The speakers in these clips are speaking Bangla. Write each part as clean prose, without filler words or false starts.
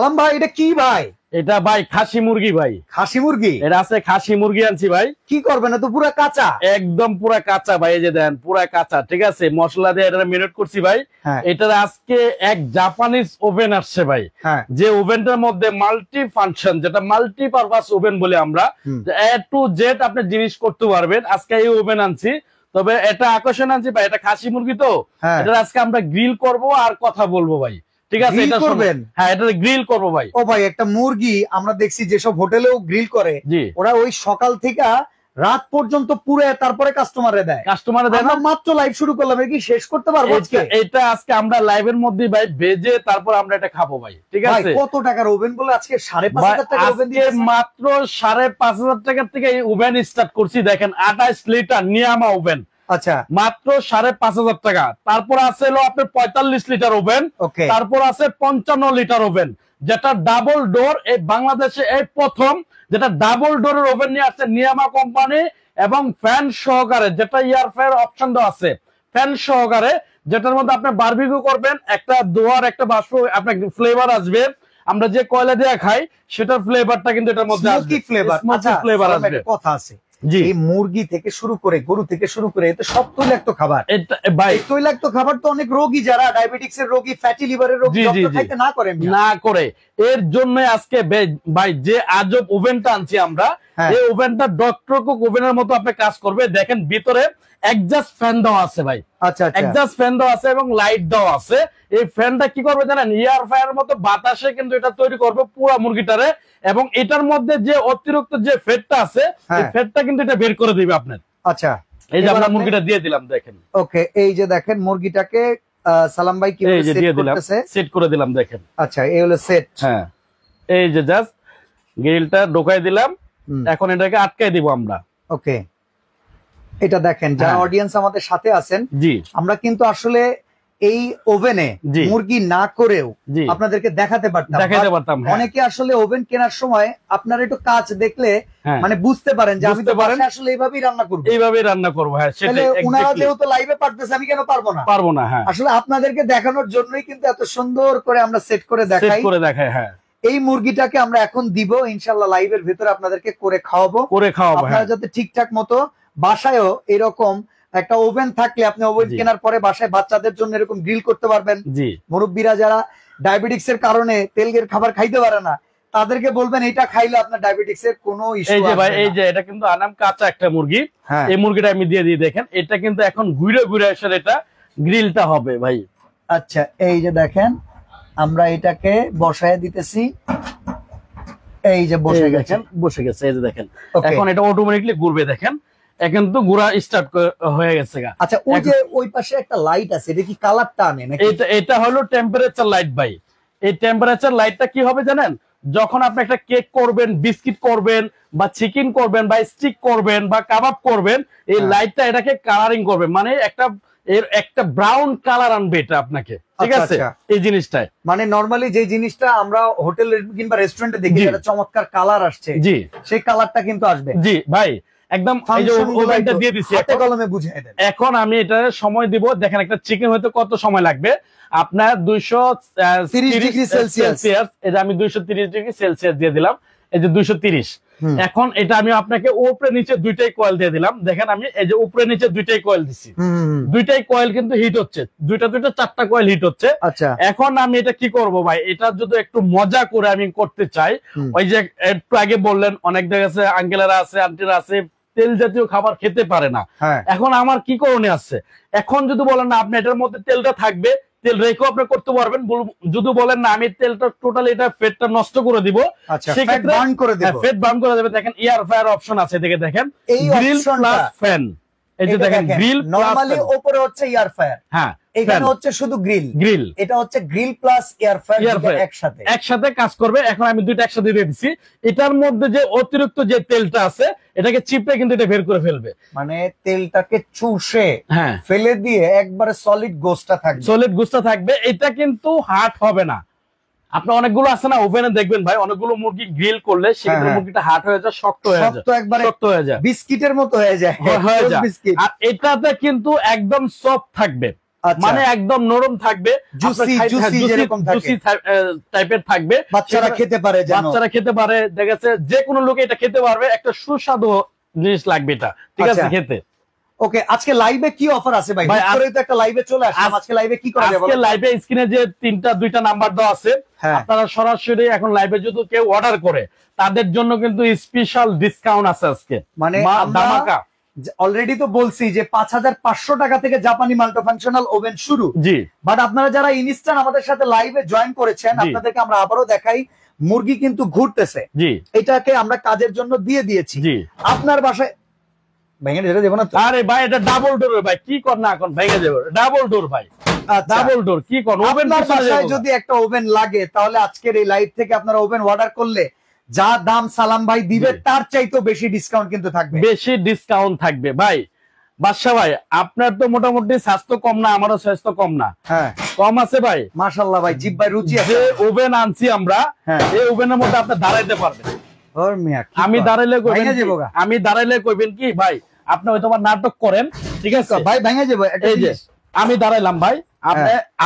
সালাম ভাই, এটা কি ভাই? এটা ভাই খাসি মুরগি ভাই। খাসি মুরগি? এটা আছে খাসি মুরগি আনছি ভাই। কি করবেন? তো পুরো কাঁচা? একদম পুরো কাঁচা ভাই, এই যে দেন পুরো কাঁচা, ঠিক আছে। মশলা দিয়ে এটা মেরিনেট করছি ভাই। এটার আজকে এক জাপানিজ ওভেন আসছে ভাই, যে ওভেনটার মধ্যে মাল্টি ফাংশন, যেটা মাল্টি পারপাস ওভেন বলে আমরা, এ টু জেড আপনি জিনিস করতে পারবেন। আজকে এই ওভেন আনছি, তবে এটা আকর্ষণ আনছি ভাই, এটা খাসি মুরগি তো এটা আজকে আমরা গ্রিল করব আর কথা বলবো ভাই, ঠিক আছে। এটা করবেন? হ্যাঁ, এটা গ্রিল করব ভাই। ও ভাই, একটা মুরগি আমরা দেখছি যেসব হোটেলেও গ্রিল করে, ওরা ওই সকাল থেকে রাত পর্যন্ত পুরো, তারপরে কাস্টমারে দেয়। আমরা মাত্র লাইভ শুরু করলাম, কি শেষ করতে পারবো আজকে? এটা আজকে আমরা লাইভের মধ্যে ভাই ভেজে তারপর আমরা এটা খাবো ভাই, ঠিক আছে। কত টাকার ওভেন বলে আজকে 5,500 টাকা ওভেন দিয়েছে? মাত্র 5,500 টাকা থেকে এই ওভেন স্টার্ট করছি। দেখেন 28 লিটার নিয়ামা ওভেন, আচ্ছা, মাত্র 5,500 টাকা। তারপর আছে হলো আপনার 45 লিটার ওভেন, তারপর আছে 55 লিটার ওভেন, যেটা ডাবল ডোর। এই বাংলাদেশে এই প্রথম যেটা ডাবল ডোরের ওভেন নিয়ে আসছে নিয়ামা কোম্পানি, এবং ফ্যান সহকারে, যেটা এয়ার ফ্রায়ার অপশন দেওয়া আছে, ফ্যান সহকারে, যেটার মধ্যে আপনি বারবিকিউ করবেন, একটা দোয়ার একটা বাষ্প আপনার ফ্লেভার আসবে। আমরা যে কয়লা দিয়ে খাই সেটার ফ্লেভারটা কিন্তু এটার মধ্যে আসবে, স্মোকি ফ্লেভার আসবে। কথা আছে, এই মুরগি থেকে শুরু করে গরু থেকে শুরু করে এতে সব তৈলাক্ত খাবার ভাই। তৈলাক্ত খাবার তো অনেক রোগী, যারা ডায়াবেটিক্স এর রোগী, ফ্যাটি লিভারের রোগী, খাইতে না করে। এর জন্য আজকে ভাই যে আজব ওভেনটা আনছি আমরা, এই ওভেনটা ডক্টর কুক ওভেনের মতো আপনি কাজ করবে। দেখেন ভিতরে এক্সজস্ট ফ্যান দেওয়া আছে ভাই, আচ্ছা, এক্সজস্ট ফ্যান দেওয়া আছে এবং লাইট দেওয়া আছে। এই ফ্যানটা কি করবে জানেন, এয়ার ফায়ার মতো বাতাসে কিন্তু এটা তৈরি করবে পুরো মুরগিটারে, এবং এটার মধ্যে যে অতিরিক্ত যে ফ্যাটটা আছে এই ফ্যাটটা কিন্তু এটা বের করে দিবে আপনার। আচ্ছা, এই যে আমরা মুরগিটা দিয়ে দিলাম, দেখেন। ওকে, এই যে দেখেন মুরগিটাকে সালাম ভাই কিভাবে সেট করতেছে, সেট করে দিলাম, দেখেন। আচ্ছা, এই হলো সেট। হ্যাঁ, এই যে জাস্ট গ্রিলটা ঢোকাই দিলাম, এখন এটাকে আটকাই দিব আমরা। ওকে, এটা দেখেন যারা অডিয়েন্স আমাদের সাথে আছেন, জি, আমরা কিন্তু আসলে এই ওভেনে মুরগি না করেও আপনাদেরকে দেখাতে পারতাম। অনেকে আসলে ওভেন কেনার সময় আপনার একটু কাজ দেখলে মানে বুঝতে পারেন যে আমি তো বাসায় আসলে এইভাবেই রান্না করব। হ্যাঁ, সেটাই। উনারা যেহেতু লাইভে পারতেছে, আমি কেন পারবো না? হ্যাঁ, আসলে আপনাদেরকে দেখানোর জন্যই কিন্তু এত সুন্দর করে আমরা সেট করে দেখাই। হ্যাঁ, এই মুরগিটাকে আমরা এখন দিব ইনশাআল্লাহ, লাইভের ভিতরে আপনাদেরকে করে খাওয়াবো। আপনারা যাতে ঠিকঠাক মতো বাসায়ও এরকম একটা ওভেন থাকলে, আপনি ওভেন কেনার পরে বাসায় বাচ্চাদের জন্য এরকম গ্রিল করতে পারবেন। মুরব্বীরা যারা ডায়াবেটিক্স এর কারণে তেলের খাবার খাইতে পারে না, তাদেরকে বলবেন এটা খাইলে আপনার ডায়াবেটিক্স এর কোনো ইস্যু হবে না। ভাই, এই যে এটা কিন্তু আনাম কাঁচা একটা মুরগি, এই মুরগিটা আমি দিয়ে দিই, দেখেন। এটা কিন্তু এখন ঘুরে ঘুরে আসলে এটা গ্রিলটা হবে ভাই। আচ্ছা, এই যে দেখেন আমরা এটাকে বসায় দিতেছি, এই যে বসে গেছে, এই যে দেখেন। এখন এটা অটোমেটিকলি ঘুরবে, দেখেন। এখন তো ঘোরা স্টার্ট হয়ে গেছে। আচ্ছা, ওই যে ওই পাশে একটা লাইট আছে, এটা কি কালারটা আনে নাকি? এটা হলো টেম্পারেচার লাইট ভাই। এই টেম্পারেচার লাইটটা কি হবে জানেন, যখন আপনি একটা কেক করবেন, বিস্কিট করবেন, বা চিকেন করবেন, বা স্টিক করবেন, বা কাবাব করবেন, এই লাইটটা এটাকে কালারিং করবে, মানে একটা ব্রাউন কালার আনবে এটা আপনাকে, ঠিক আছে। এই জিনিসটাই মানে নরমালি যে জিনিসটা আমরা হোটেল কিংবা রেস্টুরেন্টে দেখি, যেটা চমৎকার কালার আসছে, জি, সেই কালারটা কিন্তু আসবে। জি ভাই, একদম। দিয়ে দিচ্ছি, হাতে কলমে বুঝিয়ে দেন। এখন আমি এটা সময় দিব, দেখেন একটা চিকেন হইতে কত সময় লাগবে আপনার। 230 ডিগ্রি সেলসিয়াস, এটা আমি 230 ডিগ্রি সেলসিয়াস দিয়ে দিলাম, এই যে 230। এখন এটা আমি আপনাকে উপরে নিচে দুইটাই কয়েল দিয়ে দিলাম, দেখেন। আমি এই যে উপরে নিচে দুইটাই কয়েল দিচ্ছি, দুইটাই কয়েল কিন্তু হিট হচ্ছে, দুইটা 4টা কয়েল হিট হচ্ছে। আচ্ছা, এখন আমি এটা কি করব ভাই, এটা যদি একটু মজা করে আমি করতে চাই, ওই যে একটু আগে বললেন অনেক জায়গায় আঙ্কেলেরা আছে, আন্টিরা আছে, তেল জাতীয় খাবার খেতে পারে না। এখন আমার কি করণীয় আছে? এখন যদি বলেন না আপনি এটার মধ্যে তেলটা থাকবে, তেল রেখেও আপনি করতে পারবেন। যদি বলেন না আমি তেলটা টোটালি এটা ফেটটা নষ্ট করে দিব, সেক্ষেত্রে ফেট বার্ন করে দেবে। দেখেন এয়ার ফায়ার অপশন আছে, দেখেন গ্রিল প্লাস ফ্যান। এই যে দেখেন গ্রিল, নরমালি উপরে হচ্ছে এয়ার ফায়ার, হ্যাঁ, এখানে হচ্ছে শুধু গ্রিল, এটা হচ্ছে গ্রিল প্লাস এয়ার ফায়ার একসাথে কাজ করবে। এখন আমি দুইটা একসাথে দিয়ে দিচ্ছি। এটার মধ্যে যে অতিরিক্ত যে তেলটা আছে এটাকে চিপে কিন্তু এটা বের করে ফেলবে, মানে তেলটাকে চুষে ফেলে দিয়ে একবারে সলিড গোস্টটা থাকবে। এটা কিন্তু হার্ড হবে না। আপনার অনেকগুলো আছে না ওভেনে দেখবেন ভাই, অনেকগুলো মুরগি গ্রিল করলে সেক্ষেত্রে মুরগিটা হার্ড হয়ে যায়, শক্ত হয়ে যায়, বিস্কিটের মতো হয়ে যায়। আর এটাতে কিন্তু একদম সফট থাকবে। মানে একদম নরম থাকবে, জুসি টাইপের থাকবে, বাচ্চারা খেতে পারে, দেখা যাচ্ছে যে কোনো লোক এটা খেতে পারবে, একটা সুস্বাদু জিনিস লাগবে এটা, ঠিক আছে খেতে। ওকে, আজকে লাইভে কি অফার আছে ভাই? তো একটা লাইভে চলে আসলাম, আজকে লাইভে কি করা যাবে? আজকে লাইভে স্ক্রিনে যে 2টা নাম্বার দেওয়া আছে, আপনারা সরাসরি এখন লাইভে যদি কেউ অর্ডার করে তাদের জন্য কিন্তু স্পেশাল ডিসকাউন্ট আছে আজকে, মানে ধামাকা। অলরেডি তো বলছি যে 5500 টাকা থেকে জাপানি মাল্টিফাংশনাল ওভেন শুরু। জি, বাট আপনারা যারা ইনস্ট্যান্ট আমাদের সাথে লাইভে জয়েন করেছেন, আপনাদেরকে আমরা আবারও দেখাই, মুরগি কিন্তু ঘুরতেছে। জি, এটাকে আমরা কাজের জন্য দিয়ে দিয়েছি। জি, আপনার বাসায় ভেঙে যেতে দেবো না তো? আরে ভাই এটা ডাবল ডোর ভাই, কি কর না এখন ভেঙে যাবে, ডাবল ডোর ভাই, ডাবল ডোর কি কোন ওভেন? বাসায় যদি একটা ওভেন লাগে তাহলে আজকের এই লাইভ থেকে আপনারা ওভেন অর্ডার করলে যা দাম সালাম ভাই দিবে তার চাইতেও বেশি ডিসকাউন্ট কিন্তু থাকবে, বেশি ডিসকাউন্ট থাকবে ভাই। বাদশা ভাই আপনার তো মোটামুটি স্বাস্থ্য কম না, আমারও স্বাস্থ্য কম না, হ্যাঁ কম আছে ভাই, মাশাআল্লাহ ভাই, জিভ ভাই রুচি আছে। যে ওভেন আনছি আমরা, এই ওভেনের মধ্যে আপনি দাঁড়াইতে পারবেন। আমি দাঁড়াইলে কইবেন কি ভাই, আপনি হয়তো নাটক করেন, ঠিক আছে ভাই, ভেঙে যাবো। এই যে আমি দাঁড়াইলাম ভাই,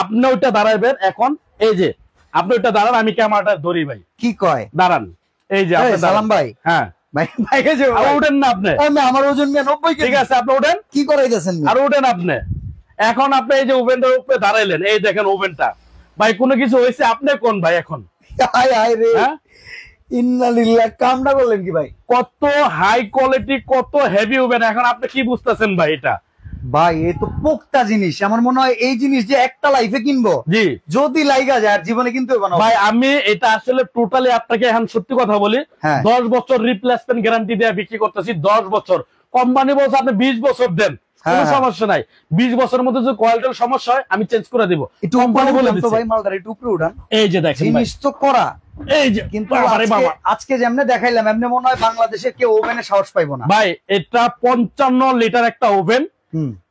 আপনি ওইটা দাঁড়াইবেন, এখন এই যে আপনি ওইটা দাঁড়ান, আমি ক্যামেরাটা ধরি ভাই। কি কয়? দাঁড়ান, এই যে সালাম ভাই, হ্যাঁ উঠেন না আপনি, আমার ওজন 90 কেজি। ঠিক আছে আপনি উঠেন, কি করাইতেছেন? আর উঠেন আপনি। এখন আপনি এই যে ওভেনটার উপরে দাঁড়াইলেন, এই দেখেন ওভেনটা ভাই, কোনো কিছু হয়েছে আপনি কোন ভাই এখন? ইন্নালিল্লাহ, কামটা করলেন কি ভাই? কত হাই কোয়ালিটি, কত হেভি ওভেন, এখন আপনি কি বুঝতেছেন ভাই? এটা ভাই এ তো পোক্তা জিনিস, আমার মনে হয় এই জিনিস যে একটা লাইফে কিনবো, জি যদি লাইগা যায় আর জীবনে কিন্তু ভাই। আমি এটা আসলে টোটালি আপনাকে এখন সত্যি কথা বলি, 10 বছর রিপ্লেসমেন্ট গ্যারান্টি দিয়ে বিক্রি করতেছি, 10 বছর। কোম্পানি বলছে আপনি 20 বছর দেন, কোনো সমস্যা নাই, 20 বছরের মধ্যে যদি কোয়ালিটির সমস্যা হয় আমি চেঞ্জ করে দিব। কোম্পানি বলে দিচ্ছে ভাই, মালদার একটু উপরে উঠান, এই যে দেখেন জিনিস তো করা, এই যে কিন্তু আজকে যেমনে দেখাইলাম এমনি মনে হয় বাংলাদেশে কেউ ওভেনে সাহস পাইবো না ভাই। এটা 55 লিটার একটা ওভেন,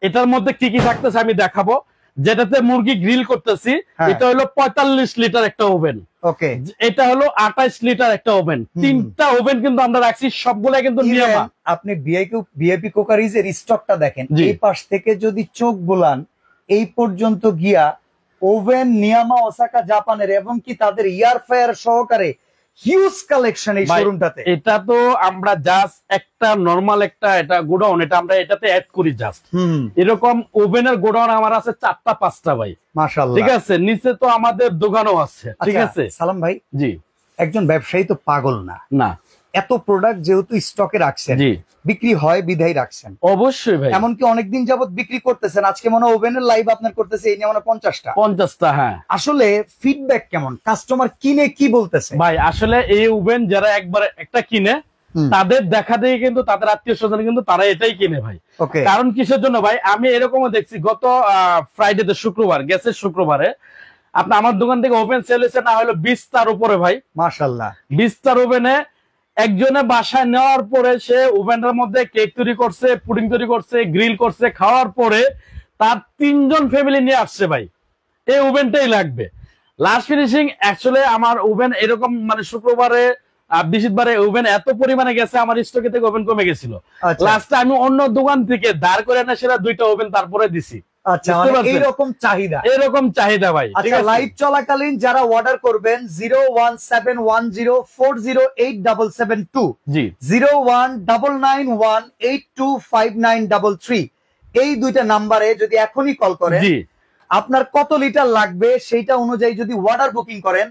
এটার মধ্যে কি কি থাকতেছে আমি দেখাবো। যেটাতে মুরগি গ্রিল করতেছি এটা হলো 45 লিটার একটা ওভেন, ওকে। এটা হলো 28 লিটার একটা ওভেন, 3টা ওভেন কিন্তু আমরা রাখছি, সবগুলা কিন্তু নিয়ামা। আপনি ভিআইপি কুকারিজের স্টকটা দেখেন, এই পাশ থেকে যদি চোখ বুলান এই পর্যন্ত গিয়া ওভেন নিয়ামা ওসাকা জাপানের, এবং কি তাদের এয়ার ফ্রায়ার সহকারে হিউজ কালেকশন এই শোরুমটাতে। এটা তো আমরা জাস্ট একটা নরমাল একটা এটা গোডাউন, এটা আমরা এটাতে অ্যাড করি জাস্ট। এরকম ওভেনের গোডাউন আমার আছে 4টা 5টা ভাই, মাশাআল্লাহ, ঠিক আছে। নিচে তো আমাদের দোকানও আছে, ঠিক আছে। সালাম ভাই, জি, একজন ব্যবসায়ী তো পাগল না, না এত প্রোডাক্ট যেহেতু স্টকে রাখছেন, বিক্রি হয় বিধায় রাখছেন, অবশ্যই ভাই। এমনকি অনেকদিন যাবত বিক্রি করতেছেন, আজকে মনে ওভেনের লাইভ আপনার করতেছে এই নিয়ে মানে 50টা। হ্যাঁ, আসলে ফিডব্যাক কেমন, কাস্টমার কিনে কি বলতেছে? ভাই আসলে এই ওভেন যারা একবার একটা কিনে তাদের দেখা দিয়ে কিন্তু তাদের আত্মীয় স্বজন কিন্তু তারা এটাই কিনে ভাই। কারণ কিসের জন্য ভাই, আমি এরকমও দেখছি গত ফ্রাইডেতে শুক্রবার গেছে, শুক্রবারে আপনার আমার দোকান থেকে ওভেন সেল হয়েছে না হলো 20টার উপরে ভাই, মাশাআল্লাহ। 20টার ওভেনে একজনে বাসায় নেওয়ার পরে সে ওভেনের মধ্যে কেক তৈরি করছে, পুডিং তৈরি করছে, গ্রিল করছে, খাওয়ার পরে তার 3 জন ফ্যামিলি নিয়ে আসছে ভাই, এই ওভেনটাই লাগবে। লাস্ট ফিনিশিং অ্যাকচুয়ালি আমার ওভেন এরকম মানে শুক্রবারে বৃহস্পতিবারে ওভেন এত পরিমাণে গেছে, আমার স্টকে থেকে ওভেন কমে গেছিল। লাস্টে আমি অন্য দোকান থেকে দাঁড় করে না সেটা 2টা ওভেন তারপরে দিছি। আচ্ছা, এরকম চাহিদা ভাই। লাইভ চলাকালীন যারা অর্ডার করবেন 01710408772, জি 01991825933, এই 2টা নাম্বারে যদি এখনই কল করেন, আপনার কত লিটার লাগবে সেইটা অনুযায়ী যদি অর্ডার বুকিং করেন,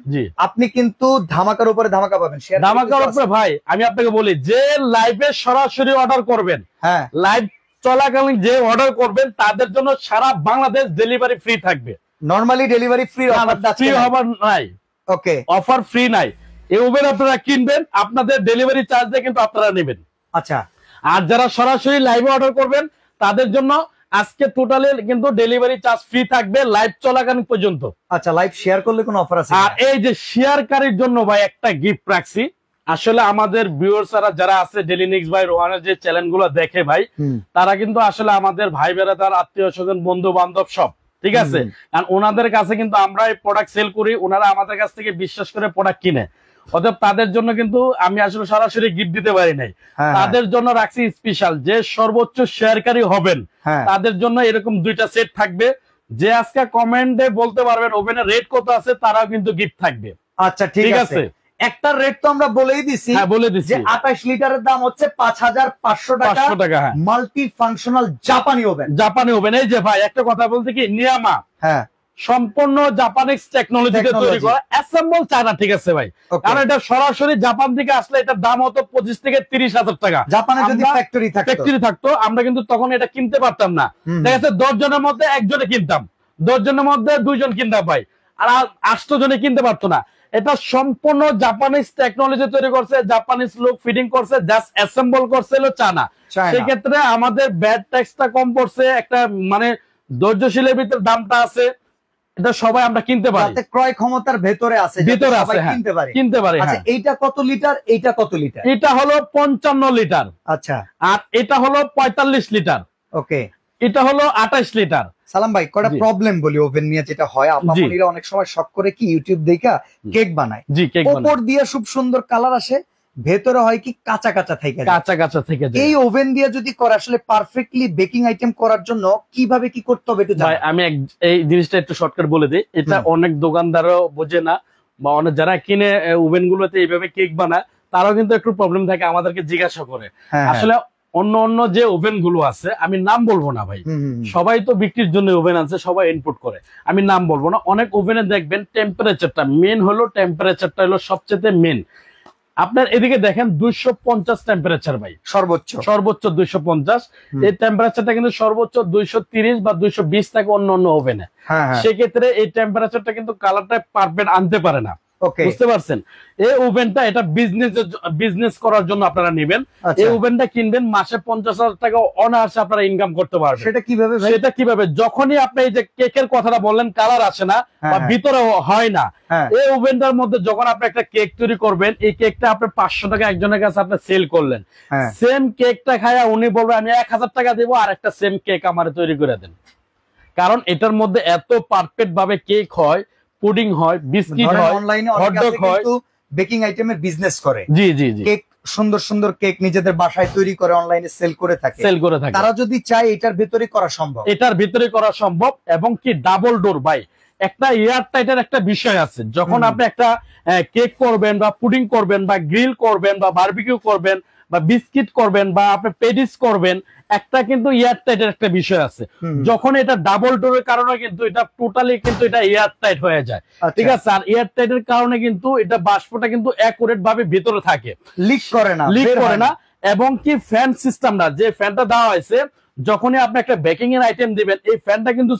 আপনি কিন্তু ধামাকার উপরে ধামাকা পাবেন। ধামাকার উপরে ভাই আমি আপনাকে বলি, যে লাইভে সরাসরি অর্ডার করবেন, হ্যাঁ লাইভ চলাকালীন যে অর্ডার করবেন তাদের জন্য সারা বাংলাদেশ ডেলিভারি ফ্রি থাকবে। নরমালি ডেলিভারি ফ্রি অফার নাই, ওকে, অফার ফ্রি নাই। এই ওভেন আপনারা কিনবেন, আপনাদের ডেলিভারি চার্জ দিয়ে কিন্তু আপনারা নেবেন। আচ্ছা, আর যারা সরাসরি লাইভে অর্ডার করবেন তাদের জন্য আজকে টোটালি কিন্তু ডেলিভারি চার্জ ফ্রি থাকবে লাইভ চলাকালীন পর্যন্ত। আচ্ছা, লাইভ শেয়ার করলে কোনো অফার আছে? আর এই যে শেয়ারকারীর জন্য ভাই একটা গিফট রাখছি। আসলে আমাদের ভিউয়ার্সরা যারা আছে ডেইলি নিউজ ভাই রোহানের যে চ্যানেলগুলো দেখে ভাই, তারা কিন্তু আসলে আমাদের ভাই বেড়াদার, আত্মীয় স্বজন, বন্ধু বান্ধব সব, ঠিক আছে। কারণ ওনাদের কাছে কিন্তু আমরা এই প্রোডাক্ট সেল করি, ওনারা আমাদের কাছ থেকে বিশ্বাস করে প্রোডাক্ট কিনে, অতএব তাদের জন্য কিন্তু আমি আসলে সরাসরি গিফট দিতে পারি নাই। তাদের জন্য রাখছি স্পেশাল, যে সর্বোচ্চ শেয়ারকারী হবেন তাদের জন্য এরকম 2টা সেট থাকবে, যে আজকে কমেন্টে বলতে পারবেন ওভেনের রেট কত আছে তারাও কিন্তু গিফট থাকবে। আচ্ছা ঠিক আছে, একটা রেট তো আমরা বলেই দিছি। হ্যাঁ বলে দিছি, যে 28 লিটারের দাম হচ্ছে 5500 টাকা। মাল্টি ফাংশনাল জাপানি ওভেন। জাপানি ওভেন, এই যে ভাই একটা কথা বলতে কি, নিয়ামা হ্যাঁ সম্পূর্ণ জাপানিজ টেকনোলজিতে তৈরি করা, অ্যাসেম্বল চায়না, ঠিক আছে ভাই? কারণ এটা সরাসরি জাপান থেকে আসলে এটার দাম হতো 25 থেকে 30,000 টাকা। জাপানে যদি ফ্যাক্টরি থাকতো আমরা কিন্তু তখন এটা কিনতে পারতাম না। ঠিক আছে, 10 জনের মধ্যে একজনে কিনতাম, 10 জনের মধ্যে 2 জন কিনতাম ভাই, আর 8 জনে কিনতে পারতো না। এটা সম্পূর্ণ জাপানিজ টেকনোলজি তৈরি করছে, জাপানিজ লোক ফিটিং করছে, জাস্ট অ্যাসেম্বল করছে হলো চায়না। সেক্ষেত্রে আমাদের ব্যাড ট্যাক্সটা কম পড়ছে, একটা মানে ধৈর্যশীলের ভিতরে দামটা আছে, এটা সবাই আমরা কিনতে পারি, ক্রয় ক্ষমতার ভেতরে আছে, কিনতে পারি। আচ্ছা এইটা কত লিটার, এইটা কত লিটার? এটা হলো 55 লিটার। আচ্ছা, আর এটা হলো 45 লিটার। ওকে, এটা হলো 28 লিটার। সালাম ভাই, কয়টা প্রবলেম বলি ওভেন নিয়ে। যেটা হয় আপনারা অনেক সময় শখ করে কি ইউটিউব দেখা কেক বানায়, উপর দিয়ে খুব সুন্দর কালার আসে, ভেতরে হয় কি কাঁচা কাঁচা থেকে যায়। এই ওভেন দিয়ে যদি করে আসলে পারফেক্টলি বেকিং আইটেম করার জন্য কিভাবে কি করতে হবে একটু ভাই আমি এই জিনিসটা একটু শর্টকাট বলে দিই। এটা অনেক দোকানদারও বোঝে না, বা অনেক যারা কিনে ওভেন গুলোতে এইভাবে কেক বানায় তারাও কিন্তু একটু প্রবলেম থাকে, আমাদেরকে জিজ্ঞাসা করে। আসলে অন্য যে ওভেন গুলো আছে, আমি নাম বলবো না ভাই, সবাই তো বিক্রির জন্য ওভেন আছে, সবাই ইনপুট করে, আমি নাম বলবো না। অনেক ওভেনে দেখবেন টেম্পারেচারটা মেন হলো, টেম্পারেচারটা হলো সবচেয়ে মেন। আপনার এদিকে দেখেন 250 টেম্পারেচার ভাই, সর্বোচ্চ 250। এই টেম্পারেচারটা কিন্তু সর্বোচ্চ 230 বা 220 থাকে অন্য ওভেনে। সেক্ষেত্রে এই টেম্পারেচারটা কিন্তু কালারটা পারফেক্ট আনতে পারে না, বুঝতে পারছেন? এই ওভেনটা এটা বিজনেস করার জন্য আপনারা নেবেন। এই ওভেনটা কিনবেন, মাসে 50,000 টাকা অনায়াসে আপনারা ইনকাম করতে পারবেন। সেটা কিভাবে? যখনই আপনি এই যে কেকের কথাটা বললেন, কালার আসে না বা ভিতরে হয় না, এই ওভেনটার মধ্যে যখন আপনি একটা কেক তৈরি করবেন, এই কেকটা আপনি 500 টাকা একজনের কাছে আপনি সেল করলেন, সেম কেকটা খায়া উনি বলবে আমি 1000 টাকা দেবো, আর একটা সেম কেক আমার তৈরি করে দেন। কারণ এটার মধ্যে এত পারফেক্ট ভাবে কেক হয়, পুডিং হয়, বিস্কিট হয়, হটডগ হয়, বেকিং আইটেমের বিজনেস করে। জি, কেক সুন্দর সুন্দর কেক নিজেদের বাসায় তৈরি করে অনলাইনে সেল করে থাকে। তারা যদি চায় এটার ভিতরে করা সম্ভব। এবং কি ডাবল ডোর ভাই, একটা এয়ার টাইটের একটা বিষয় আছে। যখন আপনি একটা কেক করবেন বা পুডিং করবেন বা গ্রিল করবেন বা বারবিকিউ করবেন বা বিস্কিট করবেন বা আপনি পেডিস করবেন, একটা কিন্তু এয়ার টাইটের একটা বিষয় আছে। যখন এটা ডাবল ডোরের কারণে কিন্তু এটা টোটালি কিন্তু এটা এয়ার টাইট হয়ে যায়, ঠিক আছে? আর এয়ার টাইটের কারণে কিন্তু এটা বাষ্পটা কিন্তু অ্যাকুরেট ভাবে ভিতরে থাকে, লিক করে না। এবং কি ফ্যান সিস্টেমটা, যে ফ্যানটা দেওয়া হয়েছে, যখনই আপনি একটা বেকিং এর আইটেম দিবেন, এই ফ্যানটা কিন্তু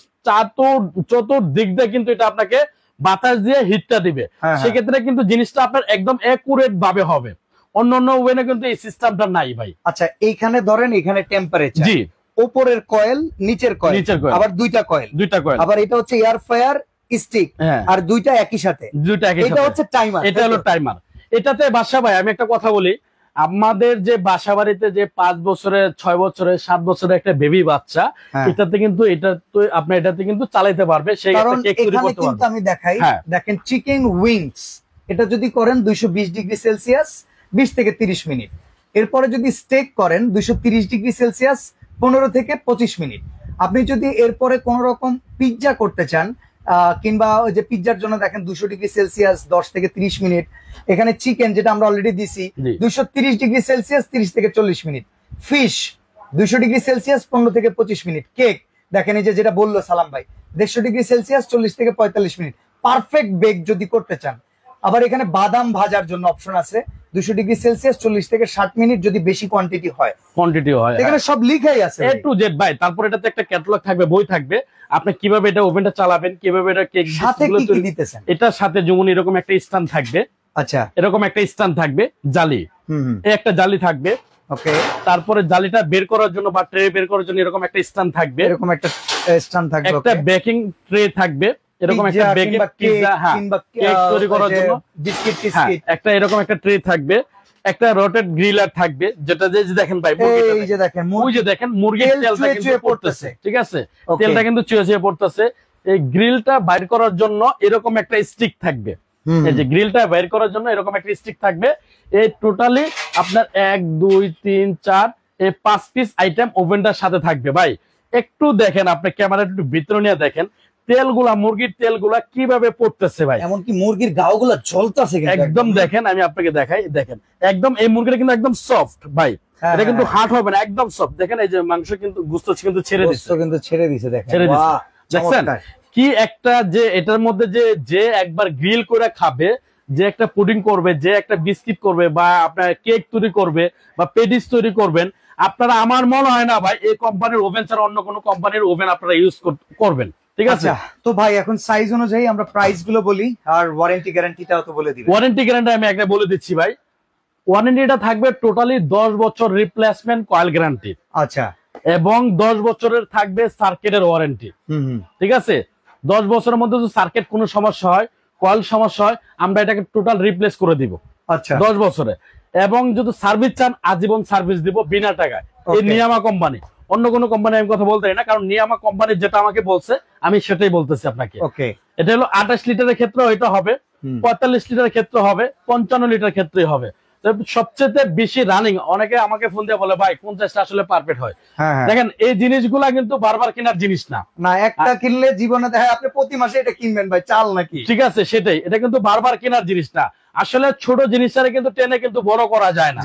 চতুর্দিক দিয়ে কিন্তু এটা আপনাকে বাতাস দিয়ে হিটটা দিবে। সেক্ষেত্রে কিন্তু জিনিসটা আপনার একদম অ্যাকুরেট ভাবে হবে। অন্য ওভেনে কিন্তু এই সিস্টেমটা নাই ভাই। আচ্ছা, এইখানে ধরেন এখানে টেম্পারেচার, জি, উপরের কয়েল, নিচের কয়েল, আবার দুইটা কয়েল, আবার এটা হচ্ছে এয়ার ফায়ার স্টিক, আর দুইটা একই সাথে, এটা হচ্ছে টাইমার, এটা হলো টাইমার। এটাতে বাসা ভাই আমি একটা কথা বলি, আমাদের যে বাসা বাড়িতে যে 5 বছরের, 6 বছরের, 7 বছরের একটা বেবি বাচ্চা, এটাতে কিন্তু আপনার এটাতে কিন্তু চালাইতে পারবে। সেই আমি দেখাই, দেখেন চিকেন উইংস, এটা যদি করেন 220 ডিগ্রি সেলসিয়াস 20 থেকে 30 মিনিট। এরপরে যদি স্টেক করেন 230 ডিগ্রি সেলসিয়াস 15 থেকে 25 মিনিট। আপনি যদি এরপরে কোন রকম পিৎজা করতে চান, কিংবা ওই যে পিৎজার জন্য দেখেন 200 ডিগ্রি সেলসিয়াস 10 থেকে 30 মিনিট। এখানে চিকেন যেটা আমরা অলরেডি দিছি 230 ডিগ্রি সেলসিয়াস 30 থেকে 40 মিনিট। ফিশ 200 ডিগ্রি সেলসিয়াস 15 থেকে 25 মিনিট। কেক দেখেন এই যে যেটা বললো সালাম ভাই 150 ডিগ্রি সেলসিয়াস 40 থেকে 45 মিনিট। পারফেক্ট বেক যদি করতে চান, আবার এখানে বাদাম ভাজার জন্য অপশন আছে 200 ডিগ্রি সেলসিয়াস 40 থেকে 60 মিনিট যদি বেশি কোয়ান্টিটি হয়। এখানে সব লিখাই আছে A to Z ভাই। তারপর এটাতে একটা ক্যাটালগ থাকবে, বই থাকবে, আপনি কিভাবে এটা ওভেনটা চালাবেন, কিভাবে এটা কেক সাথে কি দিতেছেন। এটার সাথে যেমন এরকম একটা স্ট্যান্ড থাকবে, আচ্ছা এরকম একটা স্ট্যান্ড থাকবে, জালি, এই একটা জালি থাকবে, ওকে। তারপরে জালিটা বের করার জন্য বা ট্রে বের করার জন্য এরকম একটা স্ট্যান্ড থাকবে, এরকম একটা স্ট্যান্ড থাকবে, একটা বেকিং ট্রে থাকবে, এরকম একটা বেকিং পিৎজা কেক তৈরি করার জন্য বিস্কিট টিস্কিট একটা এরকম একটা ট্রে থাকবে, একটা রোটেট গ্রিলার থাকবে, যেটা যে দেখেন ভাই, এই যে দেখেন, ওই যে দেখেন মুরগির তেলটা কিন্তু পড়তেছে, ঠিক আছে, তেলটা কিন্তু চুয়ে চুয়ে পড়তেছে। এই গ্রিলটা বাইর করার জন্য এরকম একটা স্টিক থাকবে, এই যে গ্রিলটা বাইর করার জন্য এরকম একটা স্টিক থাকবে। এই টোটালি আপনার 1 2 3 4 এই 5 পিস আইটেম ওভেনটার সাথে থাকবে ভাই। একটু দেখেন, আপনি ক্যামেরা একটু ভিতরে নিয়ে দেখেন তেলগুলা, মুরগির তেলগুলা কিভাবে পড়তেছে ভাই, এমনকি মুরগির গাওগুলা জ্বলতেছে একদম। দেখেন আমি আপনাকে দেখাই, দেখেন একদম এই মুরগিটা কিন্তু একদম সফট ভাই, এটা কিন্তু হার্ড হবে না, একদম সফট। দেখেন এই যে মাংস কিন্তু গোশত কিন্তু ছেড়ে দিছে, দেখেন ছেড়ে দিছে, দেখছেন কি একটা, যে এটার মধ্যে যে একবার গ্রিল করে খাবে, যে একটা পুডিং করবে, যে একটা বিস্কিট করবে, বা আপনার কেক তৈরি করবে, বা পেডিস তৈরি করবেন, আপনারা, আমার মনে হয় না ভাই এই কোম্পানির ওভেন ছাড়া অন্য কোনো কোম্পানির ওভেন আপনারা ইউজ করবেন। ঠিক আছে, তো ভাই এখন সাইজ অনুযায়ী আমরা প্রাইস গুলো বলি, আর ওয়ারেন্টি গ্যারান্টিটাও তো বলে দিবেন। ওয়ারেন্টি গ্যারান্টি আমি একটা বলে দিচ্ছি ভাই, ওয়ারেন্টিটা থাকবে টোটালি 10 বছর রিপ্লেসমেন্ট কয়েল গ্যারান্টি। আচ্ছা, এবং 10 বছরের থাকবে সার্কিটের ওয়ারেন্টি। ঠিক আছে, 10 বছরের মধ্যে যদি সার্কিট কোনো সমস্যা হয়, কয়েল সমস্যা হয়, আমরা এটাকে টোটাল রিপ্লেস করে দিব। আচ্ছা, 10 বছরে। এবং যদি সার্ভিস চান, আজীবন সার্ভিস দিব বিনা টাকায়। এই নিয়ামা কোম্পানি, অন্য কোনো কোম্পানি আমি কথা বলতে না, কারণ নিয়ামা কোম্পানি যেটা আমাকে বলছে আমি সেটাই বলতেছি আপনাকে। ওকে, এটা হলো 28 লিটারের ক্ষেত্রে এটা হবে, 45 লিটারের ক্ষেত্রে হবে, 55 লিটার ক্ষেত্রে হবে। সবচেয়ে বেশি রানিং, অনেকে আমাকে ফোন দিয়ে বলে ভাই 50টা আসলে পারফেক্ট হয়। দেখেন এই জিনিসগুলা কিন্তু বারবার কেনার জিনিস না, একটা কিনলে জীবনে দেখা আপনি প্রতি মাসে এটা কিনবেন ভাই, চাল নাকি। ঠিক আছে, সেটাই, এটা কিন্তু বারবার কেনার জিনিস না। আসলে ছোট জিনিসটা কিন্তু টেনে কিন্তু বড় করা যায় না,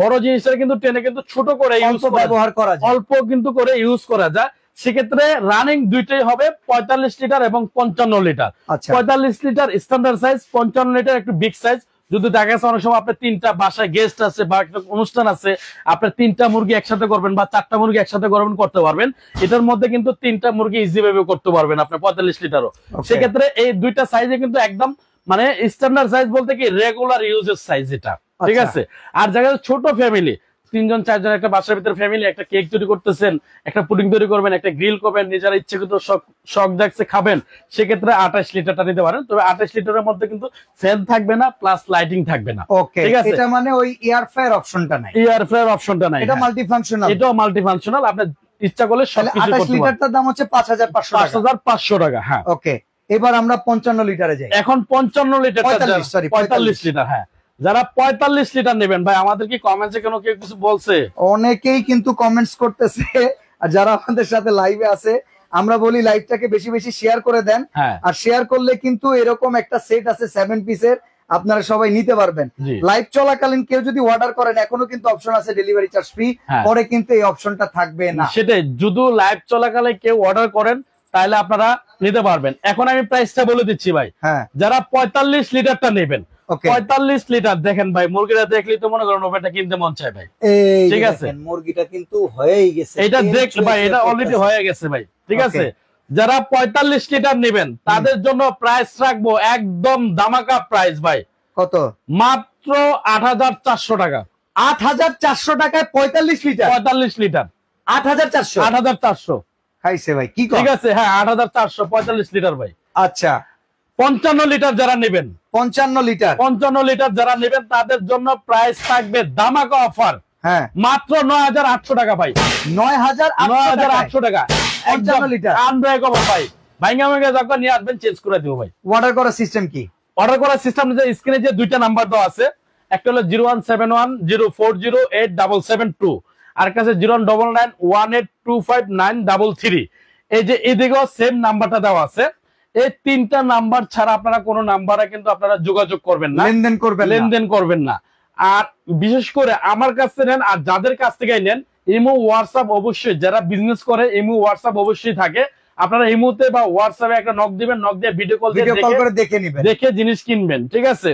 বড় জিনিসটা কিন্তু টেনে কিন্তু ছোট করে ব্যবহার করা যায়, অল্প কিন্তু করে ইউজ করা যায়। সেক্ষেত্রে রানিং দুইটাই হবে, 45 লিটার এবং 55 litre. 45 litre standard size, 55 litre একটু বিগ সাইজ। যদি দেখা যাচ্ছে অনেক সময় আপনার 3টা বাসায় গেস্ট আছে বা একটা অনুষ্ঠান আছে, আপনার 3টা মুরগি একসাথে করবেন বা 4টা মুরগি একসাথে করবেন, করতে পারবেন। এটার মধ্যে কিন্তু 3টা মুরগি ইজি ভাবে করতে পারবেন আপনার 45 লিটারও। সেক্ষেত্রে এই দুইটা সাইজে কিন্তু একদম মানে স্ট্যান্ডার্ড সাইজ বলতে কি রেগুলার ইউজের সাইজ এটা। ঠিক আছে, আর জায়গায় ছোট ফ্যামিলি, 3জন 4জন একটা বাসার ভিতরে ফ্যামিলি, একটা কেক তৈরি করতেছেন, একটা পুডিং তৈরি করবেন, একটা গ্রিল করবেন, নিজের ইচ্ছে কিন্তু শখ জাগছে খাবেন, সেক্ষেত্রে 28 লিটারটা নিতে পারেন। তবে 28 লিটারের মধ্যে কিন্তু ফ্যান থাকবে না, প্লাস লাইটিং থাকবে না। ঠিক আছে, এটা মানে ওই এয়ার ফ্রায়ার অপশনটা নাই, এয়ার ফ্রায়ার অপশনটা নাই, এটা মাল্টিফাংশনাল, এটাও মাল্টিফাংশনাল। আপনি ইচ্ছা করলে সবকিছু করতে পারবেন। 28 লিটারটার দাম হচ্ছে 5500 টাকা। হ্যাঁ, ওকে, এবার আমরা 55 লিটারে যাই। এখন 55 লিটার, 45 লিটার। হ্যাঁ, যারা 45 লিটার নেবেন ভাই, আমাদের কি কমেন্টসে কেউ কিছু বলছে? অনেকেই কিন্তু কমেন্টস করতেছে, আর যারা আমাদের সাথে লাইভে আছে, আমরা বলি লাইভটাকে বেশি বেশি শেয়ার করে দেন। আর শেয়ার করলে কিন্তু এরকম একটা সেট আছে 7 পিসের, আপনারা সবাই নিতে পারবেন। লাইভ চলাকালীন কেউ যদি অর্ডার করেন, এখনো কিন্তু অপশন আছে ডেলিভারি চার্জ ফ্রি, পরে কিন্তু এই অপশনটা থাকবে না। সেটাই, যদি লাইভ চলাকালে কেউ অর্ডার করেন তাহলে আপনারা নিতে পারবেন। এখন আমি প্রাইসটা বলে দিচ্ছি ভাই, যারা 45 লিটারটা নেবেন, 45 লিটার দেখেন ভাই, মুরগিটা দেখলেই তো মনে করেন ওভেনটা কিনতে মন চায় ভাই। ঠিক আছে, মুরগিটা কিন্তু হয়েই গেছে, এটা দেখলে ভাই, এটা অলরেডি হয়ে গেছে ভাই। ঠিক আছে, যারা 45 লিটার নেবেন তাদের জন্য প্রাইস রাখবো একদম ধামাকা প্রাইস ভাই। কত? মাত্র 8400 টাকা। 8400 টাকায় 45 লিটার? 45 লিটার 8400? 8400 খাইছে ভাই, কি? ঠিক আছে, হ্যাঁ 8400, 45 লিটার ভাই। আচ্ছা, 55 লিটার যারা নেবেন, 55 লিটার যারা নেবেন তাদের জন্য প্রাইস থাকবে ধামাকা অফার, হ্যাঁ মাত্র 9800 টাকা ভাই। 9800 টাকা 55 লিটার আনব্রেক অফার ভাই। ভাইঙ্গা ভাইঙ্গা যখন নিয়ে আসবেন চেঞ্জ করে দিব ভাই। অর্ডার করার সিস্টেম কি? অর্ডার করার সিস্টেম যে স্ক্রিনে যে দুইটা নাম্বার দেওয়া আছে, একটা হলো 01710408772, আর কাছে 09918259333। এই যে এদিকেও সেম নাম্বারটা দেওয়া আছে। এই 3টা নাম্বার ছাড়া আপনারা কোনো নাম্বারে কিন্তু আপনারা যোগাযোগ করবেন না, লেনদেন করবেন না। আর বিশেষ করে আমার কাছ থেকে নেন আর যাদের কাছ থেকে নেন, ইমো হোয়াটসঅ্যাপ অবশ্যই, যারা বিজনেস করে ইমো হোয়াটসঅ্যাপ অবশ্যই থাকে। আপনারা ইমোতে বা হোয়াটসঅ্যাপে একটা নক দিবেন, নক দিয়ে ভিডিও কল দেখে জিনিস কিনবেন। ঠিক আছে,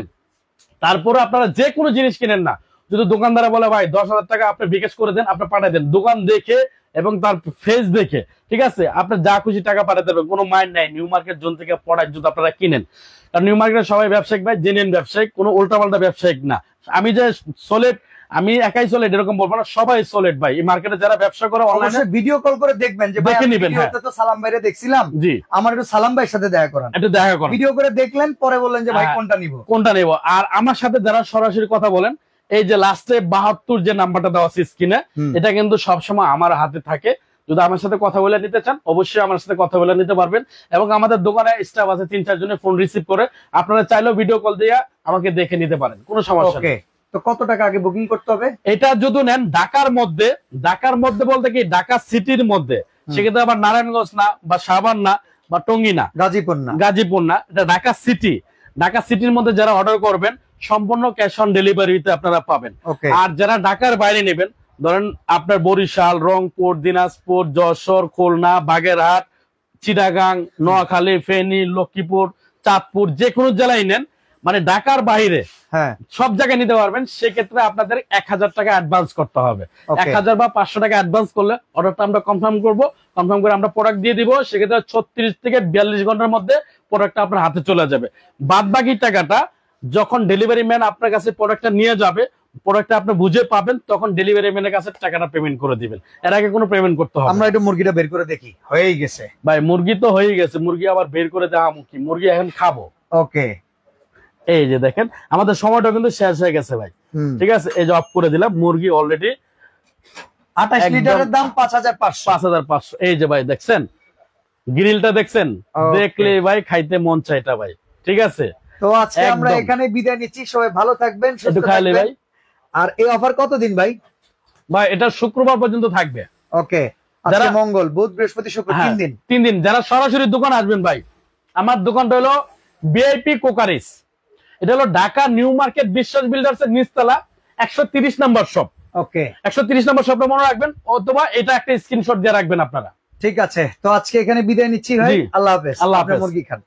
তারপরে আপনারা যে কোনো জিনিস কিনেন না, যদি দোকানদারা বলে ভাই 10,000 টাকা আপনি বিকাশ করে দেন, আপনি পাঠিয়ে দেন, দোকান দেখে এবং তার ফেস দেখে। ঠিক আছে, আপনি যা খুশি টাকা পাঠাতে দেবেন, কোনো মাইন্ড নাই। নিউ মার্কেট জোন থেকে প্রোডাক্ট যদি আপনারা কিনেন, কারণ নিউ মার্কেটের সবাই ব্যবসায়িক ভাই, জেনুইন ব্যবসায়িক, কোনো উল্টাপাল্টা ব্যবসায়িক না। আমি যে সলিড, আমি একাই সলিড এরকম বলবো না, সবাই সলিড ভাই। এই মার্কেটে যারা ব্যবসা করে অনলাইনে ভিডিও কল করে দেখবেন, যে দেখে নেবেন। হ্যাঁ, তো সালাম ভাইরে দেখছিলাম, জি আমার একটু সালাম ভাইয়ের সাথে দেখা করান, একটু দেখা করেন, ভিডিও করে দেখলেন, পরে বললেন যে ভাই কোনটা নিব। আর আমার সাথে যারা সরাসরি কথা বলেন, এই যে লাস্টে 72 যে নাম্বারটা দেওয়া আছে স্ক্রিনে, এটা কিন্তু সবসময় আমার হাতে থাকে। যদি আমার সাথে কথা বলে নিতে চান, অবশ্যই আমার সাথে কথা বলে নিতে পারবেন। এবং আমাদের দোকানে স্টাফ আছে 3-4 জনের, ফোন রিসিভ করে আপনারা চাইলেও ভিডিও কল দিয়ে আমাকে দেখে নিতে পারেন, কোনো সমস্যা নেই। তো কত টাকা আগে বুকিং করতে হবে? এটা যদি নেন ঢাকার মধ্যে বলতে কি ঢাকা সিটির মধ্যে, সেক্ষেত্রে আবার নারায়ণগঞ্জ না বা সাভার না বা টঙ্গী না, গাজীপুর না, এটা ঢাকা সিটি। ঢাকা সিটির মধ্যে যারা অর্ডার করবেন সম্পূর্ণ ক্যাশ অন ডেলিভারিতে আপনারা পাবেন। আর যারা ঢাকার বাইরে নেবেন, ধরেন আপনার বরিশাল, রংপুর, দিনাজপুর, যশোর, খুলনা, বাগেরহাট, চিটাগাং, নোয়াখালী, ফেনী, লক্ষ্মীপুর, চাঁদপুর, যে কোনো জেলায় নেন, মানে ঢাকার বাইরে সব জায়গায় নিতে পারবেন। সেক্ষেত্রে আপনাদের 1000 টাকা অ্যাডভান্স করতে হবে। 1000 বা 500 টাকা অ্যাডভান্স করলে অর্ডারটা আমরা কনফার্ম করবো। কনফার্ম করে আমরা প্রোডাক্ট দিয়ে দিব। সেক্ষেত্রে 36 থেকে 42 ঘন্টার মধ্যে প্রোডাক্টটা আপনার হাতে চলে যাবে। বাদ বাকি টাকাটা যখন ডেলিভারি ম্যান আপনার কাছে প্রোডাক্টটা নিয়ে যাবে, প্রোডাক্টটা আপনি বুঝে পাবেন, তখন ডেলিভারি ম্যানের কাছে টাকাটা পেমেন্ট করে দিবেন। এর আগে কোনো পেমেন্ট করতে হবে। আমরা একটু মুরগিটা বের করে দেখি। হয়ে গেছে ভাই, মুরগি তো হয়ে গেছে। মুরগি আবার বের করে দেওয়া কি, মুরগি এখন খাবো। ওকে, এই যে দেখেন আমাদের সময়টা কিন্তু শেষ হয়ে গেছে ভাই। ঠিক আছে, এই যে অফ করে দিলাম। মুরগি অলরেডি 28 লিটারের দাম 5500। এই যে ভাই দেখছেন, গ্রিলটা দেখছেন, দেখলে ভাই খাইতে মন চাইটা ভাই। ঠিক আছে, তো আজকে আমরা এখানে বিদায় নিচ্ছি। সবাই ভালো থাকবেন, সুস্থ থাকবেন ভাই। আর এই অফার কতদিন ভাই? ভাই এটা শুক্রবার পর্যন্ত থাকবে। ওকে, আজকে মঙ্গল, বুধ, বৃহস্পতি, শুক্র, 3 দিন। যারা সরাসরি দোকান আসবেন ভাই, আমার দোকানটা হলো ভিআইপি কোকারিস। এটা হলো ঢাকা নিউ মার্কেট বিশ্বাস বিল্ডার্স এর নিচতলা 130 নম্বর শপ। ওকে, 130 নম্বর শপে মনে রাখবেন, অথবা এটা একটা স্ক্রিনশট দিয়ে রাখবেন আপনারা। ঠিক আছে, তো আজকে এখানে বিদায় নিচ্ছি ভাই। আল্লাহ হাফেজ। আল্লাহ হাফেজ। মুরগি খান।